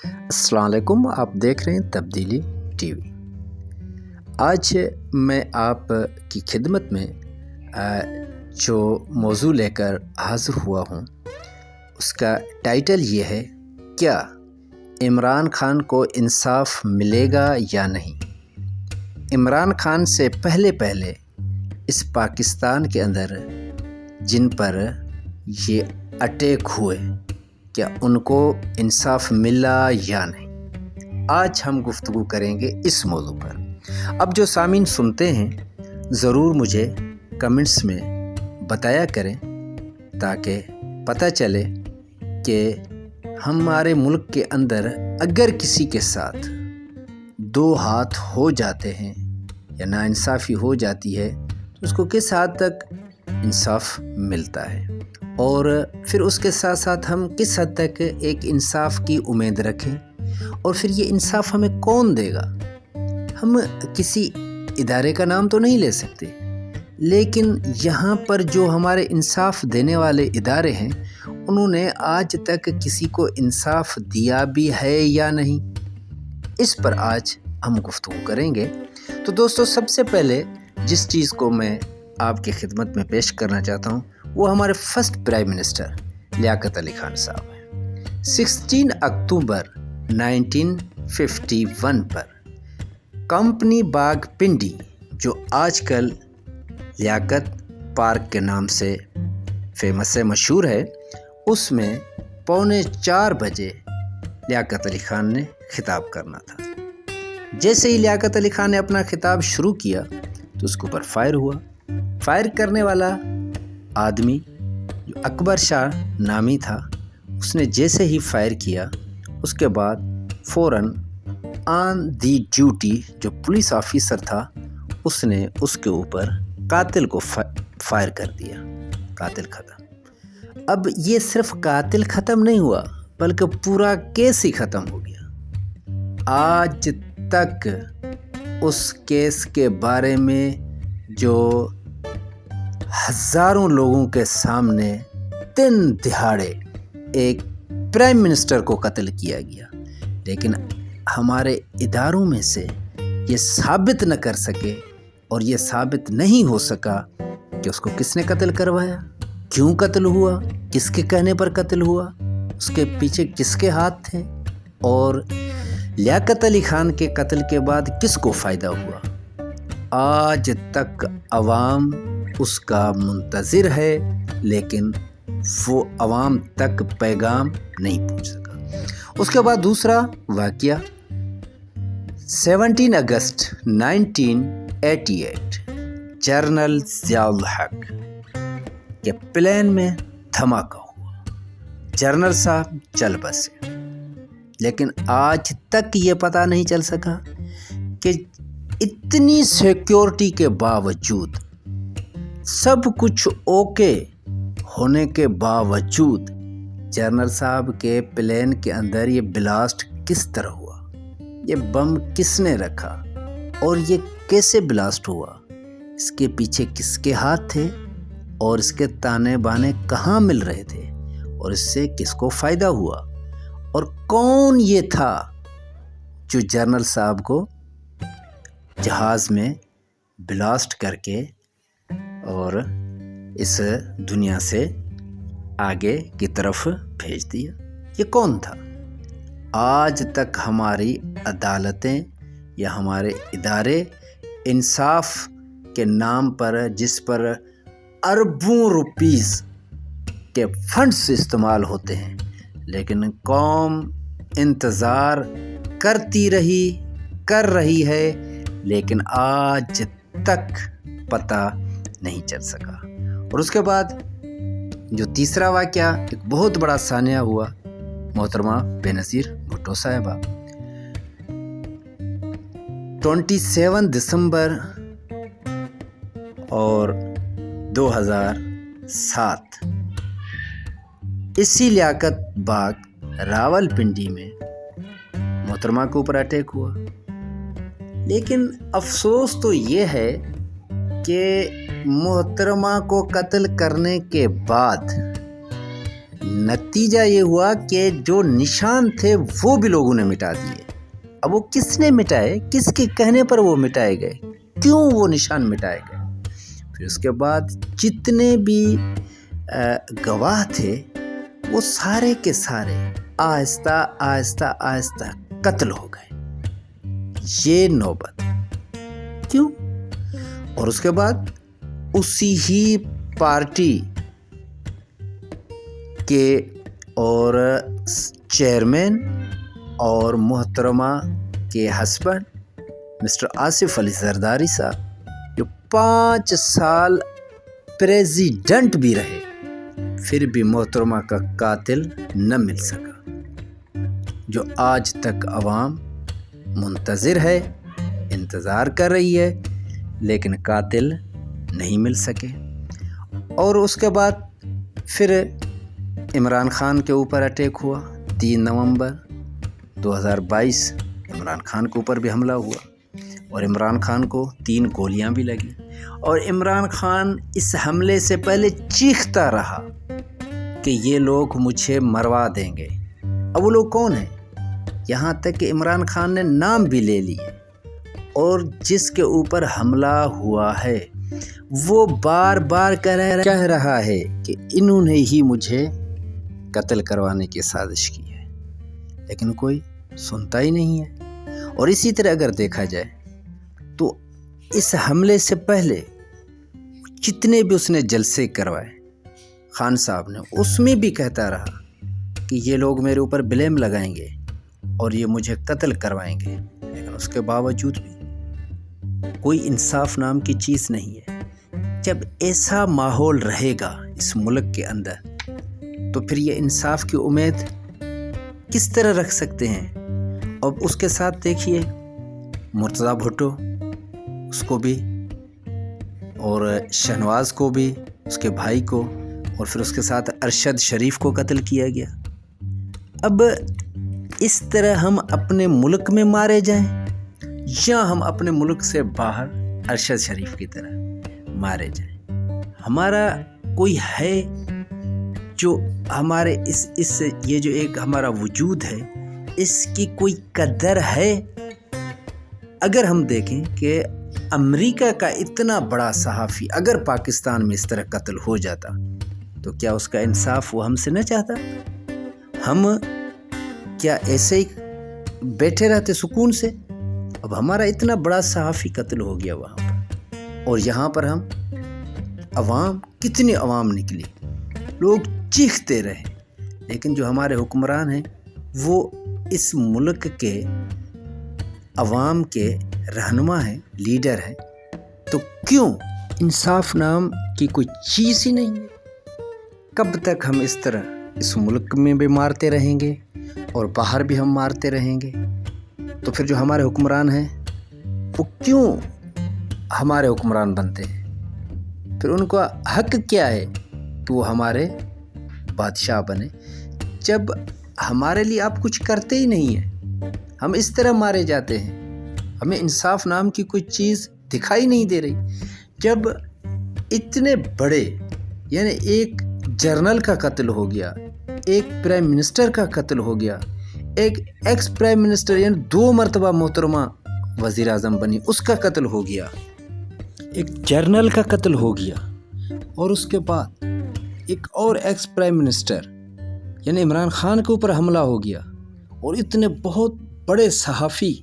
السلام علیکم، آپ دیکھ رہے ہیں تبدیلی ٹی وی۔ آج میں آپ کی خدمت میں جو موضوع لے کر حاضر ہوا ہوں اس کا ٹائٹل یہ ہے، کیا عمران خان کو انصاف ملے گا یا نہیں؟ عمران خان سے پہلے اس پاکستان کے اندر جن پر یہ اٹیک ہوئے، کیا ان کو انصاف ملا یا نہیں؟ آج ہم گفتگو کریں گے اس موضوع پر۔ اب جو سامعین سنتے ہیں ضرور مجھے کمنٹس میں بتایا کریں تاکہ پتہ چلے کہ ہمارے ملک کے اندر اگر کسی کے ساتھ دو ہاتھ ہو جاتے ہیں یا ناانصافی ہو جاتی ہے تو اس کو کس حد تک انصاف ملتا ہے، اور پھر اس کے ساتھ ساتھ ہم کس حد تک ایک انصاف کی امید رکھیں، اور پھر یہ انصاف ہمیں کون دے گا؟ ہم کسی ادارے کا نام تو نہیں لے سکتے، لیکن یہاں پر جو ہمارے انصاف دینے والے ادارے ہیں انہوں نے آج تک کسی کو انصاف دیا بھی ہے یا نہیں، اس پر آج ہم گفتگو کریں گے۔ تو دوستو، سب سے پہلے جس چیز کو میں آپ کی خدمت میں پیش کرنا چاہتا ہوں وہ ہمارے first prime minister Liaquat Ali Khan صاحب ہیں۔ 16 اکتوبر 1951 پر کمپنی باغ پنڈی، جو آج کل لیاقت پارک کے نام سے فیمس ہے، مشہور ہے، اس میں 3:45 بجے لیاقت علی خان نے خطاب کرنا تھا۔ جیسے ہی لیاقت علی خان نے اپنا خطاب شروع کیا تو اس کے اوپر فائر ہوا۔ فائر کرنے والا آدمی جو اکبر شاہ نامی تھا، اس نے جیسے ہی فائر کیا اس کے بعد فوراً آن دی ڈیوٹی جو پولیس آفیسر تھا اس نے اس کے اوپر قاتل کو فائر کر دیا۔ قاتل ختم۔ اب یہ صرف قاتل ختم نہیں ہوا بلکہ پورا کیس ہی ختم ہو گیا۔ آج تک اس کیس کے بارے میں جو ہزاروں لوگوں کے سامنے دن دہاڑے ایک پرائم منسٹر کو قتل کیا گیا، لیکن ہمارے اداروں میں سے یہ ثابت نہ کر سکے، اور یہ ثابت نہیں ہو سکا کہ اس کو کس نے قتل کروایا، کیوں قتل ہوا، کس کے کہنے پر قتل ہوا، اس کے پیچھے کس کے ہاتھ تھے، اور لیاقت علی خان کے قتل کے بعد کس کو فائدہ ہوا۔ آج تک عوام اس کا منتظر ہے، لیکن وہ عوام تک پیغام نہیں پہنچ سکا۔ اس کے بعد دوسرا واقعہ 17 اگست 1988 جنرل ضیاء الحق کے پلین میں دھماکہ ہوا۔ جنرل صاحب چل بسے، لیکن آج تک یہ پتہ نہیں چل سکا کہ اتنی سیکیورٹی کے باوجود، سب کچھ اوکے ہونے کے باوجود، جنرل صاحب کے پلین کے اندر یہ بلاسٹ کس طرح ہوا، یہ بم کس نے رکھا، اور یہ کیسے بلاسٹ ہوا، اس کے پیچھے کس کے ہاتھ تھے، اور اس کے تانے بانے کہاں مل رہے تھے، اور اس سے کس کو فائدہ ہوا، اور کون یہ تھا جو جنرل صاحب کو جہاز میں بلاسٹ کر کے اور اس دنیا سے آگے کی طرف بھیج دیا، یہ کون تھا؟ آج تک ہماری عدالتیں یا ہمارے ادارے انصاف کے نام پر، جس پر اربوں روپیز کے فنڈز استعمال ہوتے ہیں، لیکن قوم انتظار کر رہی ہے، لیکن آج تک پتہ نہیں چل سکا۔ اور اس کے بعد جو تیسرا واقعہ، ایک بہت بڑا سانحہ ہوا، محترمہ بے نظیر بھٹو صاحبہ 27 دسمبر اور 2007 اسی لیاقت باغ راول پنڈی میں محترمہ کے اوپر اٹیک ہوا۔ لیکن افسوس تو یہ ہے کہ محترمہ کو قتل کرنے کے بعد नतीजा ये हुआ कि जो निशान थे वो भी लोगों ने मिटा दिए। अब वो किसने मिटाए, किसके कहने पर वो मिटाए गए, क्यों वो निशान मिटाए गए? फिर उसके बाद जितने भी गवाह थे वो सारे के सारे आहिस्ता आहिस्ता आहिस्ता कत्ल हो गए। ये नौबत क्यों? और उसके बाद उसी ही पार्टी के और चेयरमैन और मोहतरमा के हस्बैंड मिस्टर आसिफ अली जरदारी साहब, जो 5 साल प्रेसिडेंट भी रहे, फिर भी मोहतरमा का कातिल न मिल सका। जो आज तक अवाम मुंतज़िर है, इंतज़ार कर रही है, लेकिन कातिल नहीं मिल सके। और उसके बाद फिर इमरान खान के ऊपर अटैक हुआ। 3 नवंबर 2022 इमरान खान के ऊपर भी हमला हुआ और इमरान खान को 3 गोलियां भी लगी। और इमरान खान इस हमले से पहले चीखता रहा कि ये लोग मुझे मरवा देंगे। अब वो लोग कौन हैं? यहाँ तक कि इमरान खान ने नाम भी ले लिए, और जिसके ऊपर हमला हुआ है वो बार बार कह रहा है कि इन्होंने ही मुझे कत्ल करवाने की साजिश की है, लेकिन कोई सुनता ही नहीं है। और इसी तरह अगर देखा जाए तो इस हमले से पहले जितने भी उसने जलसे करवाए खान साहब ने, उसमें भी कहता रहा कि ये लोग मेरे ऊपर ब्लेम लगाएंगे और ये मुझे कत्ल करवाएंगे, लेकिन उसके बावजूद भी कोई इंसाफ नाम की चीज़ नहीं है। जब ऐसा माहौल रहेगा इस मुल्क के अंदर, तो फिर ये इंसाफ की उम्मीद किस तरह रख सकते हैं? और उसके साथ देखिए मुर्तज़ा भुट्टो, उसको भी, और शहनवाज को भी, उसके भाई को, और फिर उसके साथ अरशद शरीफ को कत्ल किया गया। अब इस तरह हम अपने मुल्क में मारे जाएं या हम अपने मुल्क से बाहर अरशद शरीफ की तरह मारे जाएं? हमारा कोई है जो हमारे इस ये जो एक हमारा वजूद है, इसकी कोई कदर है? अगर हम देखें कि अमेरिका का इतना बड़ा सहाफ़ी अगर पाकिस्तान में इस तरह कत्ल हो जाता, तो क्या उसका इंसाफ वो हमसे न चाहता? हम क्या ऐसे ही बैठे रहते सुकून से? अब हमारा इतना बड़ा सहाफ़ी कत्ल हो गया वहाँ पर, और यहाँ पर हम अवाम, कितनी अवाम निकली, लोग चीखते रहे, लेकिन जो हमारे हुक्मरान हैं वो इस मुल्क के अवाम के रहनुमा हैं, लीडर हैं, तो क्यों इंसाफ नाम की कोई चीज़ ही नहीं है? कब तक हम इस तरह इस मुल्क में भी मारते रहेंगे और बाहर भी हम मारते रहेंगे? तो फिर जो हमारे हुक्मरान हैं वो क्यों हमारे हुक्मरान बनते हैं? फिर उनका हक क्या है कि वो हमारे बादशाह बने, जब हमारे लिए आप कुछ करते ही नहीं हैं? हम इस तरह मारे जाते हैं, हमें इंसाफ नाम की कोई चीज़ दिखाई नहीं दे रही। जब इतने बड़े, यानी एक जनरल का कत्ल हो गया, एक प्राइम मिनिस्टर का कत्ल हो गया, एक एक्स प्राइम मिनिस्टर यानी 2 मरतबा मोहतरमा वज़ीर आज़म बनी, उसका कत्ल हो गया, एक जनरल का कत्ल हो गया, और उसके बाद एक और एक्स प्राइम मिनिस्टर यानी इमरान खान के ऊपर हमला हो गया, और इतने बहुत बड़े सहाफ़ी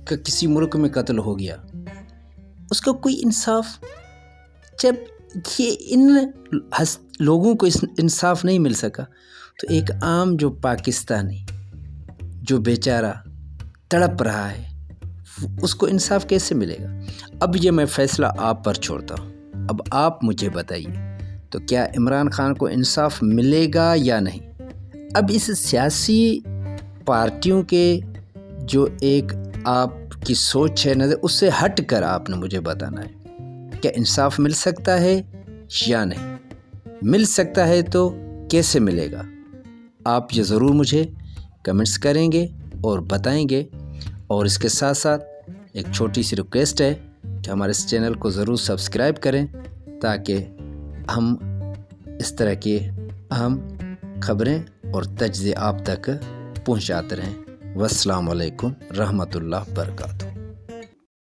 का किसी मुल्क में कत्ल हो गया, उसका कोई इंसाफ? जब ये इन लोगों को इंसाफ नहीं मिल सका, तो एक आम जो पाकिस्तानी जो बेचारा तड़प रहा है, उसको इंसाफ कैसे मिलेगा? अब ये मैं फ़ैसला आप पर छोड़ता हूँ। अब आप मुझे बताइए, तो क्या इमरान खान को इंसाफ मिलेगा या नहीं? अब इस सियासी पार्टियों के जो एक आपकी सोच है नज़र, उससे हट कर आपने मुझे बताना है, क्या इंसाफ मिल सकता है या नहीं? मिल सकता है तो कैसे मिलेगा? आप ये ज़रूर मुझे कमेंट्स करेंगे और बताएंगे। और इसके साथ साथ एक छोटी सी रिक्वेस्ट है कि हमारे इस चैनल को ज़रूर सब्सक्राइब करें, ताकि हम इस तरह की अहम خبریں اور تجزیے آپ تک پہنچاتے رہیں۔ والسلام علیکم رحمۃ اللہ وبرکاتہ۔